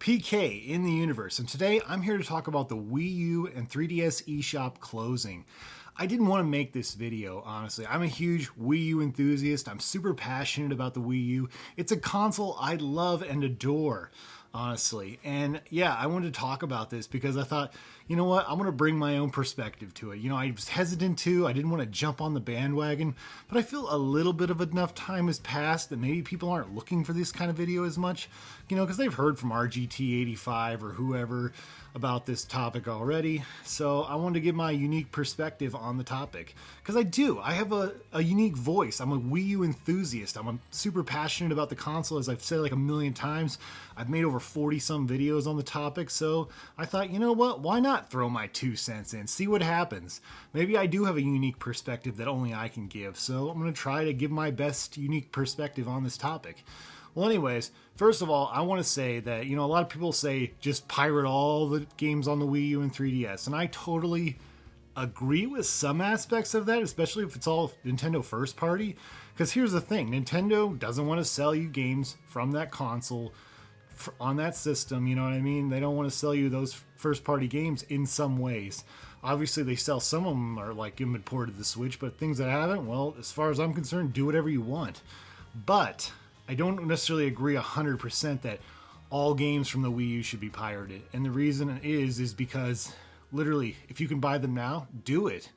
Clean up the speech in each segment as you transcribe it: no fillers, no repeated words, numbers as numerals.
PK in the universe, and today I'm here to talk about the Wii U and 3DS eShop closing. I didn't want to make this video, honestly. I'm a huge Wii U enthusiast. I'm super passionate about the Wii U. It's a console I love and adore, honestly. And yeah, I wanted to talk about this because I thought, you know what, I'm going to bring my own perspective to it. You know, I was hesitant to, I didn't want to jump on the bandwagon, but I feel a little bit of enough time has passed that maybe people aren't looking for this kind of video as much, you know, because they've heard from RGT85 or whoever about this topic already. So I wanted to give my unique perspective on the topic because I have a unique voice. I'm a Wii U enthusiast. I'm super passionate about the console, as I've said like a million times. I've made over 40 some videos on the topic, so I thought, you know what, why not throw my 2 cents in, see what happens. Maybe I do have a unique perspective that only I can give, so I'm going to try to give my best unique perspective on this topic. Well, anyways, first of all, I want to say that, you know, a lot of people say just pirate all the games on the Wii U and 3DS, and I totally agree with some aspects of that, especially if it's all Nintendo first party. Because here's the thing, Nintendo doesn't want to sell you games from that console on that system, you know what I mean? They don't want to sell you those first party games in some ways. Obviously, they sell some of them are like imported to the Switch, but things that haven't, well, as far as I'm concerned, do whatever you want. But I don't necessarily agree 100% that all games from the Wii U should be pirated. And the reason is because literally, if you can buy them now, do it.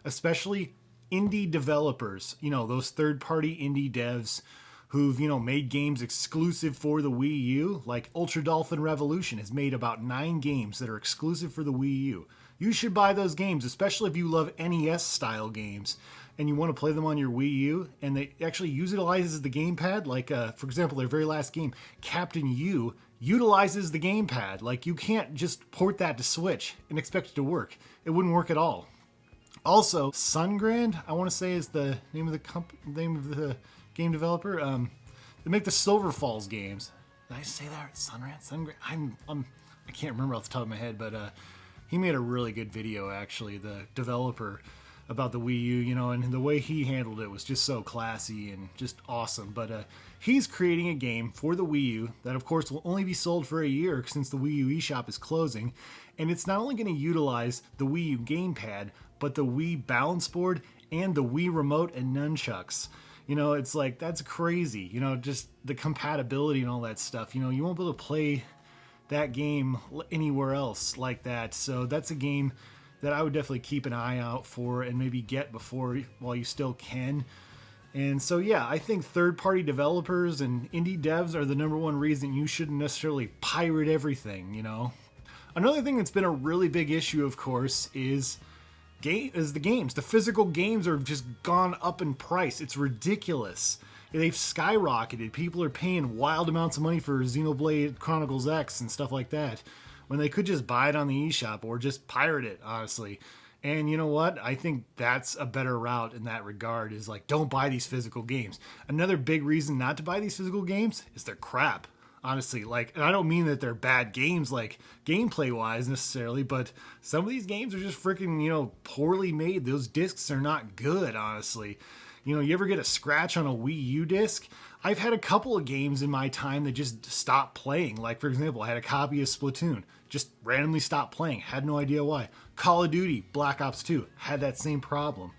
Especially indie developers, you know, those third-party indie devs who've, you know, made games exclusive for the Wii U. Like Ultra Dolphin Revolution has made about 9 games that are exclusive for the Wii U. You should buy those games, especially if you love NES-style games and you want to play them on your Wii U, and they actually utilizes the gamepad. Like, for example, their very last game, Captain U, utilizes the gamepad. Like, you can't just port that to Switch and expect it to work. It wouldn't work at all. Also, Sungrand, I want to say, is the name of the game developer. They make the Silver Falls games. Did I say that? Sungrand. I can't remember off the top of my head, but he made a really good video, actually, the developer, about the Wii U, you know, and the way he handled it was just so classy and just awesome. But he's creating a game for the Wii U that, of course, will only be sold for a year since the Wii U eShop is closing. And it's not only going to utilize the Wii U gamepad, but the Wii balance board and the Wii remote and nunchucks. You know, it's like, that's crazy. You know, just the compatibility and all that stuff. You know, you won't be able to play that game anywhere else like that. So that's a game that I would definitely keep an eye out for and maybe get while you still can. And so, yeah, I think third-party developers and indie devs are the number one reason you shouldn't necessarily pirate everything, you know. Another thing that's been a really big issue, of course, is the games. The physical games are just gone up in price. It's ridiculous. They've skyrocketed. People are paying wild amounts of money for Xenoblade Chronicles X and stuff like that, when they could just buy it on the eShop or just pirate it, honestly. And you know what? I think that's a better route in that regard, is like, don't buy these physical games. Another big reason not to buy these physical games is they're crap, honestly. Like, and I don't mean that they're bad games, like gameplay-wise necessarily, but some of these games are just freaking, you know, poorly made. Those discs are not good, honestly. You know, you ever get a scratch on a Wii U disc? I've had a couple of games in my time that just stopped playing. Like, for example, I had a copy of Splatoon, just randomly stopped playing. Had no idea why. Call of Duty, Black Ops 2, had that same problem.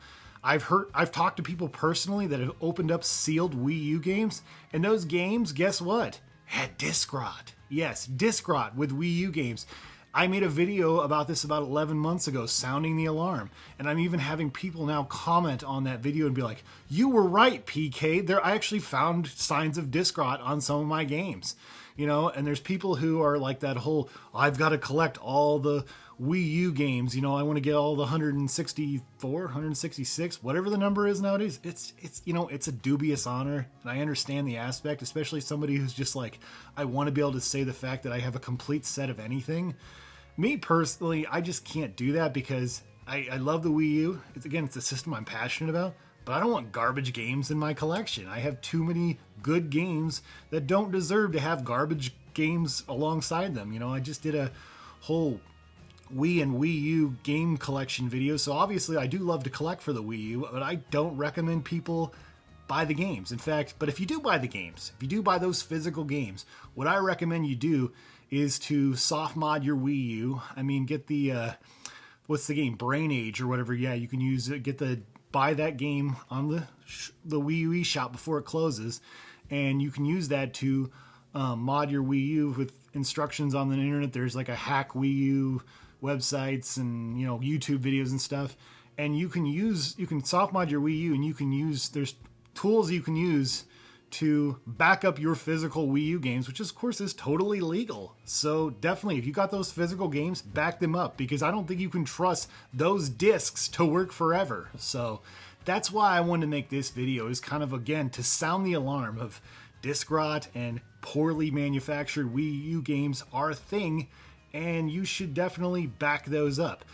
I've talked to people personally that have opened up sealed Wii U games, and those games, guess what? Had disc rot. Yes, disc rot with Wii U games. I made a video about this about 11 months ago, sounding the alarm. And I'm even having people now comment on that video and be like, you were right, PK. I actually found signs of disc rot on some of my games. You know, and there's people who are like that whole, I've got to collect all the Wii U games. You know, I want to get all the 164, 166, whatever the number is nowadays. It's you know, it's a dubious honor. And I understand the aspect, especially somebody who's just like, I want to be able to say the fact that I have a complete set of anything. Me personally, I just can't do that because I love the Wii U. It's a system I'm passionate about. But I don't want garbage games in my collection. I have too many good games that don't deserve to have garbage games alongside them. You know, I just did a whole Wii and Wii U game collection video. So obviously I do love to collect for the Wii U, but I don't recommend people buy the games. In fact, but if you do buy the games, if you do buy those physical games, what I recommend you do is to soft mod your Wii U. I mean, get the, what's the game? Brain Age or whatever. Yeah, you can use it, buy that game on the Wii U eShop before it closes. And you can use that to mod your Wii U with instructions on the internet. There's like a hack Wii U websites and, you know, YouTube videos and stuff. And you can soft mod your Wii U, and there's tools you can use to back up your physical Wii U games, which of course is totally legal. So definitely, if you got those physical games, back them up, because I don't think you can trust those discs to work forever. So that's why I wanted to make this video, is kind of, again, to sound the alarm of disc rot and poorly manufactured Wii U games are a thing, and you should definitely back those up.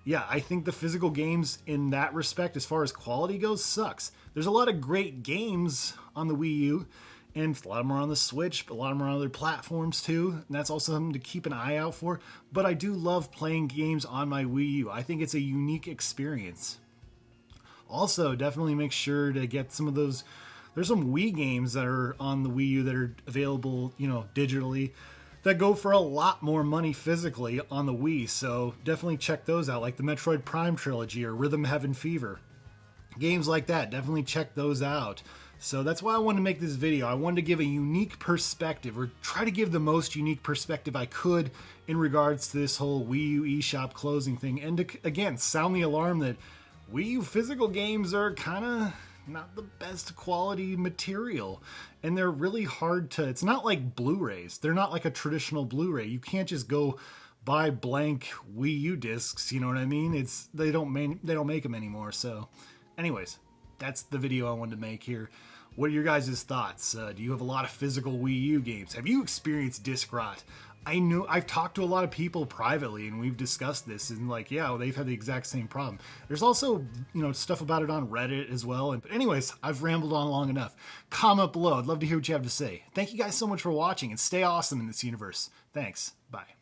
Yeah, I think the physical games in that respect, as far as quality goes, sucks. There's a lot of great games on the Wii U, and a lot of them are on the Switch, but a lot of them are on other platforms too, and that's also something to keep an eye out for. But I do love playing games on my Wii U. I think it's a unique experience. Also, definitely make sure to get some of those. There's some Wii games that are on the Wii U that are available, you know, digitally, that go for a lot more money physically on the Wii. So definitely check those out, like the Metroid Prime trilogy or Rhythm Heaven Fever. Games like that, definitely check those out. So that's why I wanted to make this video. I wanted to give a unique perspective, or try to give the most unique perspective I could in regards to this whole Wii U eShop closing thing. And to, again, sound the alarm that Wii U physical games are kind of not the best quality material, and they're really hard to, it's not like Blu-rays. They're not like a traditional Blu-ray. You can't just go buy blank Wii U discs, you know what I mean? They don't make them anymore. So anyways, that's the video I wanted to make here. What are your guys' thoughts? Do you have a lot of physical Wii U games? Have you experienced disc rot? I've talked to a lot of people privately, and we've discussed this, and like, yeah, well, they've had the exact same problem. There's also, you know, stuff about it on Reddit as well. But anyways, I've rambled on long enough. Comment below. I'd love to hear what you have to say. Thank you guys so much for watching, and stay awesome in this universe. Thanks. Bye.